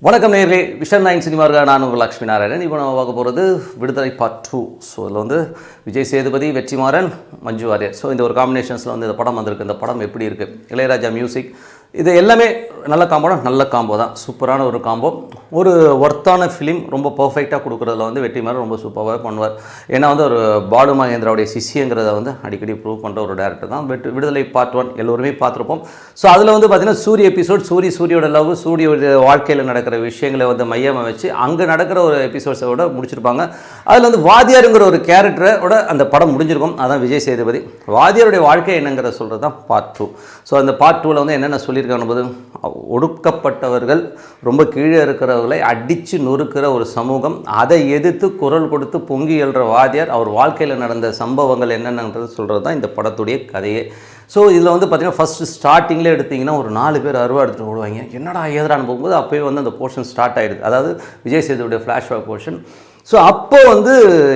வணக்கம் நேயர்களே, விஷன் 9 சினிமாவுக்காக நான் உங்கள் லக்ஷ்மி நாராயணன். இப்போ நம்ம பார்க்க போகிறது விடுதலை பார்ட் 2. ஸோ இதில் வந்து விஜய் சேதுபதி, வெற்றிமாறன், மஞ்சு வாரியர். ஸோ இந்த ஒரு காம்பினேஷன்ஸில் வந்து இந்த படம் வந்திருக்கு. இந்த படம் எப்படி இருக்குது, இளையராஜா மியூசிக், இது எல்லாமே நல்ல காம்போ தான். சூப்பரான ஒரு காம்போ, ஒரு ஒர்த்தான ஃபிலிம். ரொம்ப பர்ஃபெக்டாக கொடுக்குறதுல வந்து வெற்றிமாறன் ரொம்ப சூப்பராக பண்ணுவார். ஏன்னா வந்து ஒரு பாலு மகேந்திராவுடைய சிஷியங்கிறத வந்து அடிக்கடி ப்ரூவ் பண்ணுற ஒரு டேரக்டர் தான். விடுதலை பார்ட் 1 எல்லோருமே பார்த்துருப்போம். ஸோ அதில் வந்து பார்த்திங்கன்னா சூரிய எபிசோட், சூரியோட லவ், சூரியோட வாழ்க்கையில் நடக்கிற விஷயங்களை வந்து மையமாக வச்சு அங்கே நடக்கிற ஒரு எபிசோட்ஸோட முடிச்சிருப்பாங்க. அதில் வந்து வாத்தியாருங்கிற ஒரு கேரக்டரோட அந்த படம் முடிஞ்சிருக்கும். அதான் விஜய் சேதுபதி. வாத்தியாருடைய வாழ்க்கை என்னங்கிறத சொல்கிறது தான் பார்ட் 2. ஸோ அந்த பார்ட் 2ல் வந்து என்னென்ன சொல்லியிருக்காங்க போது, ஒடுக்கப்பட்டவர்கள், ரொம்ப கீழே இருக்கிறவர்களை அடித்து நொறுக்கிற ஒரு சமூகம், அதை எதிர்த்து குரல் கொடுத்து பொங்கி எழுற வாத்தியார், அவர் வாழ்க்கையில் நடந்த சம்பவங்கள் என்னென்னன்றது சொல்கிறது தான் இந்த படத்துடைய கதையே. ஸோ இதில் வந்து பார்த்திங்கன்னா ஃபஸ்ட்டு ஸ்டார்டிங்கில் எடுத்திங்கன்னா ஒரு 4 பேர் அருவா எடுத்துகிட்டு ஓடுவாங்க. என்னடா ஏதுறான்னு போகும்போது அப்போயே வந்து அந்த போர்ஷன் ஸ்டார்ட் ஆகிடுது. அதாவது விஜய் சேதுடைய ஃப்ளாஷ்பேக் போர்ஷன். ஸோ அப்போ வந்து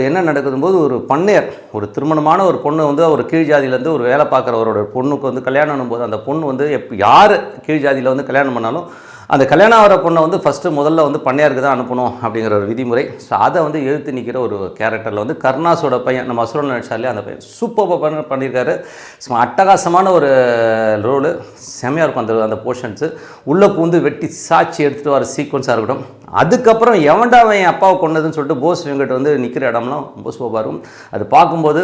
என்ன நடக்குதும்போது, ஒரு பண்ணையர், ஒரு திருமணமான ஒரு பொண்ணு வந்து ஒரு கீழ் ஜாதியிலேருந்து ஒரு வேலை பார்க்குறவரோட பொண்ணுக்கு வந்து கல்யாணம் பண்ணும்போது, அந்த பொண்ணு வந்து யார் கீழ் ஜாதியில் வந்து கல்யாணம் பண்ணாலும் அந்த கல்யாணம் ஆகிற பொண்ணை வந்து முதல்ல வந்து பண்ணையாருக்கு தான் அனுப்பணும் அப்படிங்கிற ஒரு விதிமுறை. ஸோ அதை வந்து எழுத்து நிற்கிற ஒரு கேரக்டரில் வந்து கருணாஸோட பையன், நம்ம அசுரன் நடிச்சாலே அந்த பையன் சூப்பராக பண்ணியிருக்காரு. அட்டகாசமான ஒரு ரோலு, செமையாக இருக்கும் அந்த போர்ஷன்ஸு. உள்ளே பூந்து வெட்டி சாட்சி எடுத்துகிட்டு வர சீக்வன்ஸாக இருக்கட்டும். அதுக்கப்புறம் எவன்டா அவன் அப்பாவை கொண்டதுன்னு சொல்லிட்டு போஸ் வெங்கட் வந்து நிற்கிற இடம்லாம் ரொம்ப சூப்பராக இருக்கும். அது பார்க்கும்போது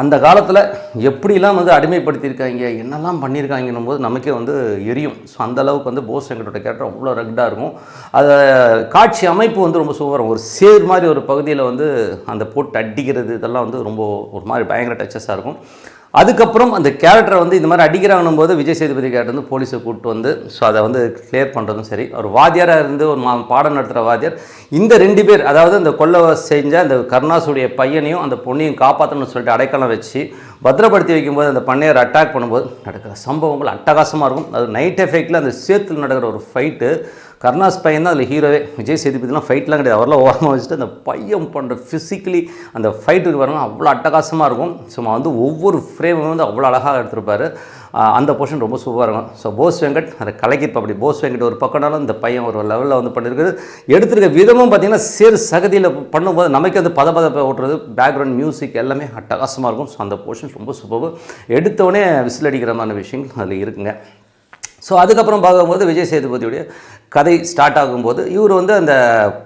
அந்த காலத்தில் எப்படிலாம் வந்து அடிமைப்படுத்தியிருக்காங்க, என்னெல்லாம் பண்ணியிருக்காங்கன்னும் போது நமக்கே வந்து எரியும். ஸோ அந்தளவுக்கு வந்து போஸ் வெங்கட்டோட கேரக்டர் அவ்வளோ ரக்டாக இருக்கும். அதை காட்சி அமைப்பு வந்து ரொம்ப சூப்பராக, ஒரு சேர் மாதிரி ஒரு பகுதியில் வந்து அந்த போட்டு அடிக்கிறது, இதெல்லாம் வந்து ரொம்ப ஒரு மாதிரி பயங்கர டச்சஸாக இருக்கும். அதுக்கப்புறம் அந்த கேரக்டரை வந்து இந்த மாதிரி அடிக்கிறாங்கன்னும் போது விஜய் சேதுபதி கேரக்டர் வந்து போலீஸை கூப்பிட்டு வந்து ஸோ அதை வந்து கிளியர் பண்ணுறதும் சரி. ஒரு வாத்தியாராக இருந்து ஒரு பாடம் நடத்துகிற வாத்தியார், இந்த 2 பேர், அதாவது அந்த கொல்லை செஞ்ச அந்த கருணாஸுடைய பையனையும் அந்த பொண்ணையும் காப்பாற்றணும்னு சொல்லிட்டு அடைக்கலம் வச்சு பத்திரப்படுத்தி வைக்கும்போது அந்த பண்ணையர் அட்டாக் பண்ணும்போது நடக்கிற சம்பவங்கள் அட்டகாசமாக இருக்கும். அது நைட் எஃபெக்டில் அந்த சேத்துல நடக்கிற ஒரு ஃபைட்டு, கருணாஸ் பையன் தான் அதில் ஹீரோவே. விஜய் சேதுபதிலாம் ஃபைட்லாம் கிடையாது, அவரெல்லாம் ஓரமாக வச்சுட்டு அந்த பையன் பண்ணுற ஃபிசிக்கலி அந்த ஃபைட்டுக்கு வரணும், அவ்வளோ அட்டகாசமாக இருக்கும். சும்மா வந்து ஒவ்வொரு ஃப்ரேமும் வந்து அவ்வளோ அழகாக எடுத்திருப்பார். அந்த போர்ஷன் ரொம்ப சூப்பராக இருக்கும். ஸோ போஸ் வெங்கட் அதை கலக்கிப்பா. அப்படி போஸ் வெங்கட் ஒரு பக்கம்னாலும் இந்த பையன் ஒரு லெவலில் வந்து பண்ணியிருக்குது. எடுத்துருக்க விதமும் பார்த்திங்கன்னா சேர் சகதியில் பண்ணும்போது நமக்கு வந்து பதப்பை ஓட்டுறது, பேக்ரவுண்ட் மியூசிக் எல்லாமே அட்டகாசமாக இருக்கும். ஸோ அந்த போர்ஷன் ரொம்ப சூப்பராக எடுத்தோடனே விசில் அடிக்கிற மாதிரி விஷயங்கள் அதில் இருக்குங்க. ஸோ அதுக்கப்புறம் பார்க்கும்போது விஜய் சேதுபதியுடைய கதை ஸ்டார்ட் ஆகும்போது இவர் வந்து அந்த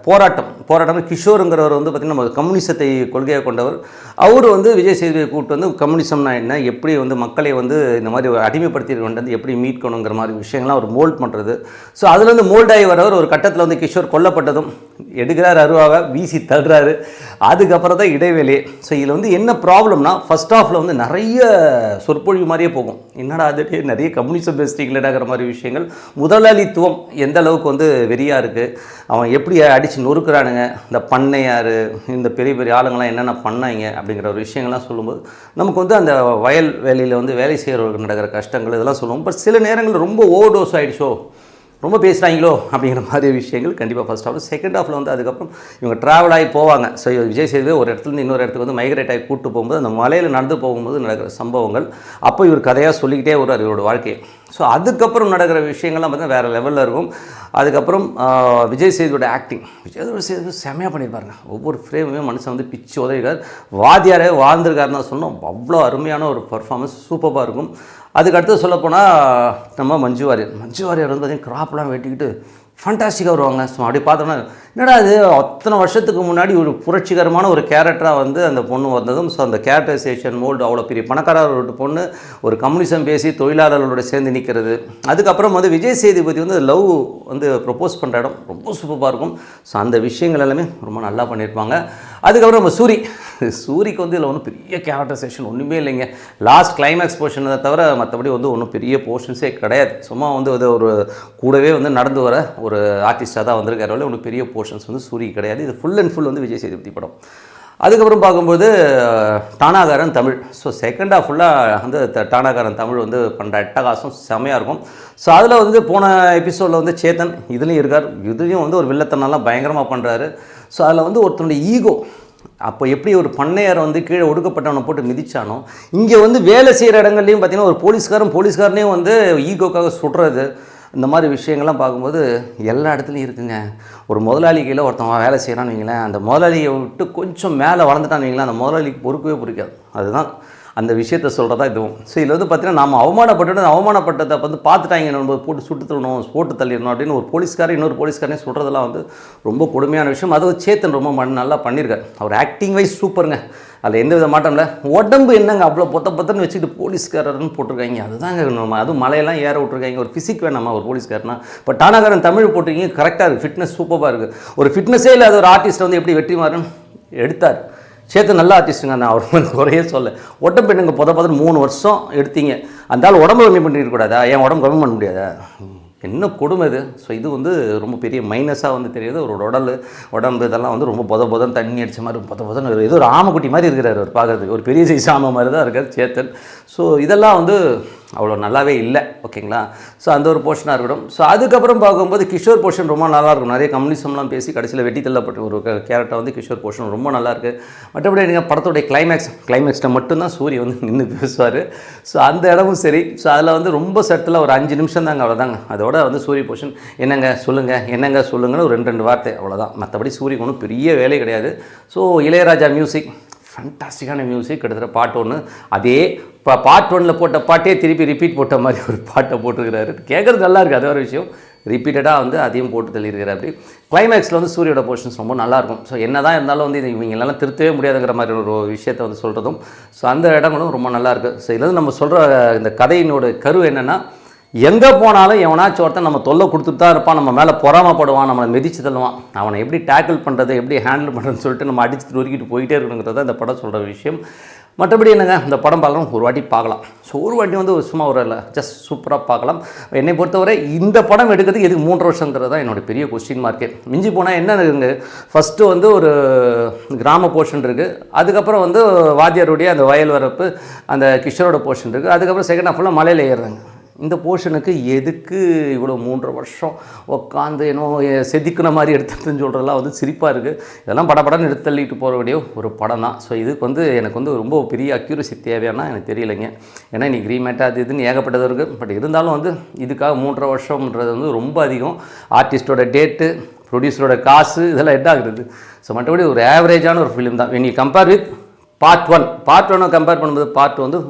போராட்டம் கிஷோருங்கிறவர் வந்து பார்த்திங்கன்னா நம்ம கம்யூனிசத்தை கொள்கையாக கொண்டவர். அவர் வந்து விஜய் சேதுபதியை கூப்பிட்டு வந்து கம்யூனிசம்னா என்ன, எப்படி வந்து மக்களை வந்து இந்த மாதிரி அடிமைப்படுத்தி கொண்டு வந்து எப்படி மீட்கணுங்கிற மாதிரி விஷயங்கள்லாம் அவர் மோல்ட் பண்ணுறது. ஸோ அதில் வந்து மோல்டாகி வரவர் ஒரு கட்டத்தில் வந்து கிஷோர் கொல்லப்பட்டதும் எடுக்கிறார், அருவாக வீசி தள்ளுறாரு. அதுக்கப்புறம் தான் இடைவேளையே. ஸோ இதில் வந்து என்ன ப்ராப்ளம்னா, ஃபஸ்ட் ஹாஃபில் வந்து நிறைய சொற்பொழிவு மாதிரியே போகும். என்னடா அது நிறைய கம்யூனிசம் பேஸ்டிங்கில் மாதிரி விஷயங்கள், முதலாளித்துவம் எந்த அளவுக்கு வந்து வெறியாக இருக்குது, அவன் எப்படி அடித்து நொறுக்கிறானுங்க, இந்த பண்ணையார், இந்த பெரிய பெரிய ஆளுங்கள்லாம் என்னென்ன பண்ணாங்க அப்படிங்கிற ஒரு விஷயங்கள்லாம் சொல்லும்போது நமக்கு வந்து அந்த வயல் வேலையில் வந்து வேலை செய்கிறவர்களுக்கு நடக்கிற கஷ்டங்கள் இதெல்லாம் சொல்லுவோம். பட் சில நேரங்களில் ரொம்ப ஓவர் டோஸ் ஆகிடுச்சோ, ரொம்ப பேசுகிறாங்களோ அப்படிங்கிற மாதிரி விஷயங்கள் கண்டிப்பாக ஃபஸ்ட் ஹாஃப். செகண்ட் ஹாஃபில் வந்து அதுக்கப்புறம் இவங்க ட்ராவல் ஆகி போவாங்க. ஸோ விஜய் சேதுபதி ஒரு இடத்துலேருந்து இன்னொரு இடத்துக்கு வந்து மைக்ரேட் ஆகி கூப்பிட்டு போகும்போது அந்த மலையில் நடந்து போகும்போது நடக்கிற சம்பவங்கள், அப்போ இவர் கதையாக சொல்லிக்கிட்டே வருவார் இவரோட வாழ்க்கையை. ஸோ அதுக்கப்புறம் நடக்கிற விஷயங்கள்லாம் பார்த்தீங்கன்னா வேறு லெவலில் இருக்கும். அதுக்கப்புறம் விஜய் சேதுவோட ஆக்டிங், விஜய் சேது செம்மையாக பண்ணியிருப்பாருங்க. ஒவ்வொரு ஃப்ரேமுமே மனுஷன் வந்து பிச்சு உதவிக்கார், வாத்தியாரே வாழ்ந்திருக்காருன்னு தான் சொன்னோம். அவ்வளோ அருமையான ஒரு பர்ஃபார்மன்ஸ், சூப்பராக இருக்கும். அதுக்கடுத்து சொல்லப்போனால் நம்ம மஞ்சு வாரியர் வந்து பார்த்திங்கன்னா கிராப்லாம் வெட்டிக்கிட்டு ஃபண்டாஸ்டிக்காக வருவாங்க. ஸோ அப்படி பார்த்தோன்னா என்னடா அது அத்தனை வருஷத்துக்கு முன்னாடி ஒரு புரட்சிகரமான ஒரு கேரக்டராக வந்து அந்த பொண்ணு வந்ததும். ஸோ அந்த கேரக்டரைசேஷன் மோல்டு, அவ்வளோ பெரிய பணக்காரரோட பொண்ணு ஒரு கம்யூனிசம் பேசி தொழிலாளர்களோட சேர்ந்து நிற்கிறது. அதுக்கப்புறம் வந்து விஜய் சேதுபதி வந்து லவ் வந்து ப்ரொப்போஸ் பண்ணுற இடம் ரொம்ப சூப்பராக இருக்கும். ஸோ அந்த விஷயங்கள் எல்லாமே ரொம்ப நல்லா பண்ணியிருப்பாங்க. அதுக்கப்புறம் நம்ம சூரிக்கு வந்து இதில் ஒன்றும் பெரிய கேரக்டரைசேஷன் ஒன்றுமே இல்லைங்க. லாஸ்ட் கிளைமேக்ஸ் போர்ஷனை தவிர மற்றபடி வந்து ஒன்றும் பெரிய போர்ஷன்ஸே கிடையாது. சும்மா வந்து அது ஒரு கூடவே வந்து நடந்து வர ஒரு ஆர்டிஸ்டாக தான் வந்திருக்காரு. ஒன்றும் பெரிய போர்ஷன்ஸ் வந்து சூரி கிடையாது. இது ஃபுல் அண்ட் ஃபுல் வந்து விஜய் சேதுபதி படம். அதுக்கப்புறம் பார்க்கும்போது Taanakkaran Tamil. So second half ஃபுல்லாக வந்து டானாகாரன் தமிழ் வந்து பண்ணுற அட்டகாசம் செமையாக இருக்கும். ஸோ அதில் வந்து போன எபிசோடில் வந்து சேத்தன் இதுலேயும் இருக்கார். இதுலேயும் வந்து ஒரு வில்லத்தனெல்லாம் பயங்கரமாக பண்ணுறாரு. ஸோ அதில் வந்து ஒருத்தனுடைய ஈகோ, அப்போ எப்படி ஒரு பண்ணையாரை வந்து கீழே ஒடுக்கப்பட்டவனை போட்டு மிதிச்சானோ, இங்கே வந்து வேலை செய்கிற இடங்கள்லையும் பார்த்திங்கன்னா ஒரு போலீஸ்காரனையும் வந்து ஈகோக்காக சுடுறது, இந்த மாதிரி விஷயங்கள்லாம் பார்க்கும்போது எல்லா இடத்துலையும் இருக்குங்க. ஒரு முதலாளி கீழே ஒருத்தன் வேலை செய்கிறான்னு வைங்களேன், அந்த முதலாளியை விட்டு கொஞ்சம் மேலே வளர்ந்துட்டான்னு வைங்களேன், அந்த முதலாளிக்கு பொறுக்கவே பிடிக்காது. அதுதான் அந்த விஷயத்த சொல்கிறதா இதுவும். ஸோ இதில் வந்து பார்த்தீங்கன்னா நம்ம அவமானப்பட்டதை வந்து பார்த்துட்டாங்க, நம்ம போட்டு சுட்டு தள்ளணும், போட்டு தள்ளிடணும் அப்படின்னு ஒரு போலீஸ்காரர் இன்னொரு போலீஸ்காரனே சொல்கிறதெல்லாம் வந்து ரொம்ப கொடுமையான விஷயம். அது சேத்தன் ரொம்ப நல்லா பண்ணியிருக்காரு. அவர் ஆக்டிங் வைஸ் சூப்பருங்க, அதில் எந்த வித மாட்டம் இல்லை. உடம்பு என்னங்க அவ்வளோ பொத்தன்னு வச்சுக்கிட்டு போலீஸ்காரர்னு போட்டிருக்காங்க, அதுதாங்க நம்ம அதுவும் மலையெல்லாம் ஏற விட்ருக்காங்க. ஒரு ஃபிசிக் வேணாமா ஒரு போலீஸ்காரனா? இப்போ டானாகாரன் தமிழ் போட்டிருக்கீங்க, கரெக்டாக இருக்குது, ஃபிட்னஸ் சூப்பராக இருக்குது. ஒரு ஃபிட்னஸே இல்லாத ஒரு ஆர்டிஸ்ட் வந்து எப்படி வெற்றிமாறன் எடுத்தார். சேத்து நல்ல ஆர்டிஸ்ட்டுங்க, நான் அவர் வந்து குறையே சொல்ல. உடம்பு என்னங்க 3 வருஷம் எடுத்தீங்க, அந்த ஆள் உடம்பு கம்மி பண்ணிடக்கூடாதா? என் உடம்பு கம்மி பண்ண முடியாதா? என்ன கொடுமை இது. ஸோ இது வந்து ரொம்ப பெரிய மைனஸாக வந்து தெரியுது. ஒரு உடம்பு இதெல்லாம் வந்து ரொம்ப பொதன்னு தண்ணி அடித்த மாதிரி பொதன்னு ஏதோ ஒரு ஆமைக்குட்டி மாதிரி இருக்கிறார் அவர் பார்க்குறதுக்கு. ஒரு பெரிய சைஸ் ஆமை மாதிரி தான் இருக்கார் சேத்தன். ஸோ இதெல்லாம் வந்து அவ்வளோ நல்லாவே இல்லை, ஓகேங்களா? ஸோ அந்த ஒரு போர்ஷனாக இருக்கட்டும். ஸோ அதுக்கப்புறம் பார்க்கும்போது கிஷோர் போர்ஷன் ரொம்ப நல்லாயிருக்கும். நிறைய கம்யூனிசம்லாம் பேசி கடைசியில் வெட்டி தள்ளப்பட்ட ஒரு கேரக்டர் வந்து கிஷோர் போர்ஷன் ரொம்ப நல்லாயிருக்கு. மற்றபடி நீங்கள் படத்துடைய கிளைமேக்ஸ்ட்டை மட்டும்தான் சூரிய வந்து நின்று பேசுவார். ஸோ அந்த இடமும் சரி. ஸோ அதில் வந்து ரொம்ப சட்டில் ஒரு 5 நிமிஷம் தாங்க, அவ்வளோதாங்க. அதோட வந்து சூரிய போர்ஷன் என்னங்க சொல்லுங்கன்னு ஒரு 2 வார்த்தை அவ்வளோதான். மற்றபடி சூரியக்கு ஒன்றும் பெரிய வேலை கிடையாது. ஸோ இளையராஜா மியூசிக் ஃபண்டாஸ்டிக்கான மியூசிக். கிட்டத்தட்ட பார்ட் 1 அதே இப்போ பார்ட் 1 போட்ட பாட்டே திருப்பி ரிப்பீட் போட்ட மாதிரி ஒரு பாட்டை போட்டுருக்கிறாரு. கேட்குறது நல்லா இருக்குது, அது ஒரு விஷயம். ரிப்பீட்டடாக வந்து அதையும் போட்டு தள்ளியிருக்கிறார். அப்படி கிளைமேக்ஸில் வந்து சூரியோட போர்ஷன்ஸ் ரொம்ப நல்லாயிருக்கும். ஸோ என்ன தான் இருந்தாலும் வந்து இது இவங்களெல்லாம் திருத்தவே முடியாதுங்கிற மாதிரி ஒரு விஷயத்தை வந்து சொல்கிறதும், ஸோ அந்த இடங்களும் ரொம்ப நல்லாயிருக்கு. ஸோ இதில் வந்து நம்ம சொல்கிற இந்த கதையினோட கரு என்னென்னா, எங்கே போனாலும் எவனாச்சும் ஒருத்தன் நம்ம தொல்லை கொடுத்துட்டு தான் இருப்பான், நம்ம மேலே பொறாமப்படுவான், நம்மளை மிதிச்சு தள்ளுவான். அவனை எப்படி டேக்கிள் பண்ணுறது, எப்படி ஹேண்டில் பண்ணுறதுன்னு சொல்லிட்டு நம்ம அடித்து நொறுக்கிட்டு போயிட்டே இருக்கணுங்கிறத இந்த படம் சொல்கிற விஷயம். மற்றபடி என்னங்க, இந்த படம் பார்க்கலாம், ஒரு வாட்டி பார்க்கலாம். ஸோ ஒரு வாட்டி வந்து சும்மா ஒரு ஜஸ்ட் சூப்பராக பார்க்கலாம். என்னை பொறுத்தவரை இந்த படம் எடுக்கிறதுக்கு எதுக்கு 3 வருஷங்கிறது தான் என்னோடய பெரிய கொஸ்டின் மார்க்கே. மிஞ்சி போனால் என்ன இருக்குங்க, ஃபஸ்ட்டு வந்து ஒரு கிராம போர்ஷன் இருக்குது, அதுக்கப்புறம் வந்து வாத்தியாருடைய அந்த வயல் வரப்பு அந்த கிஷோரோட போர்ஷன் இருக்குது, அதுக்கப்புறம் செகண்ட் ஹாஃப் ஃபுல்லாக மலையில் ஏறுறாங்க. இந்த போர்ஷனுக்கு எதுக்கு இவ்வளோ 3 வருஷம் உட்காந்து என்னவோ செதுக்கின மாதிரி எடுத்துட்டுன்னு சொல்கிறதெல்லாம் வந்து சிரிப்பாக இருக்குது. இதெல்லாம் படப்படன்னு எடுத்து தள்ளிட்டு போகிற வேண்டிய ஒரு படம் தான். ஸோ இதுக்கு வந்து எனக்கு வந்து ரொம்ப பெரிய அக்யூரசி தேவையானா எனக்கு தெரியலைங்க. ஏன்னா இன்றைக்கி ரீமேட்டாக அது இதுன்னு ஏகப்பட்டது இருக்குது. பட் இருந்தாலும் வந்து இதுக்காக 3 வருஷம்ன்றது வந்து ரொம்ப அதிகம். ஆர்டிஸ்டோட டேட்டு, ப்ரொடியூசரோட காசு, இதெல்லாம் என்ன ஆகுது. ஸோ மற்றபடி ஒரு ஆவரேஜான ஒரு ஃபிலிம் தான். When you compare with part 1 compare பண்ணும்போது பார்ட் வந்து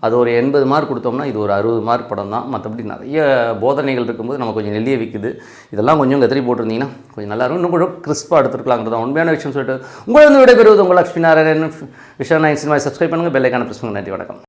அது ஒரு 80 மார்க் கொடுத்தோம்னா இது ஒரு 60 மார்க் படம் தான். மற்றபடி நிறைய போதனைகள் இருக்கும்போது நம்ம கொஞ்சம் நெல்லிய விற்குது. இதெல்லாம் கொஞ்சம் கத்திரி போட்டிருந்தீங்கன்னா கொஞ்சம் நல்லாயிருக்கும். இன்னும் கொஞ்சம் கிறிஸ்பாக எடுத்துருக்கலாங்கிறது தான் உண்மையான விஷயம் சொல்லிட்டு உங்களை வந்து விடைபெறுவது உங்கள் லக்ஷ்மி நாராயணன். விஷயம் 9 சினிமா சப்ஸ்கிரைப் பண்ணுங்கள், பெல் ஐக்கானை பிரஸ் பண்ணுங்கள். நன்றி, வணக்கம்.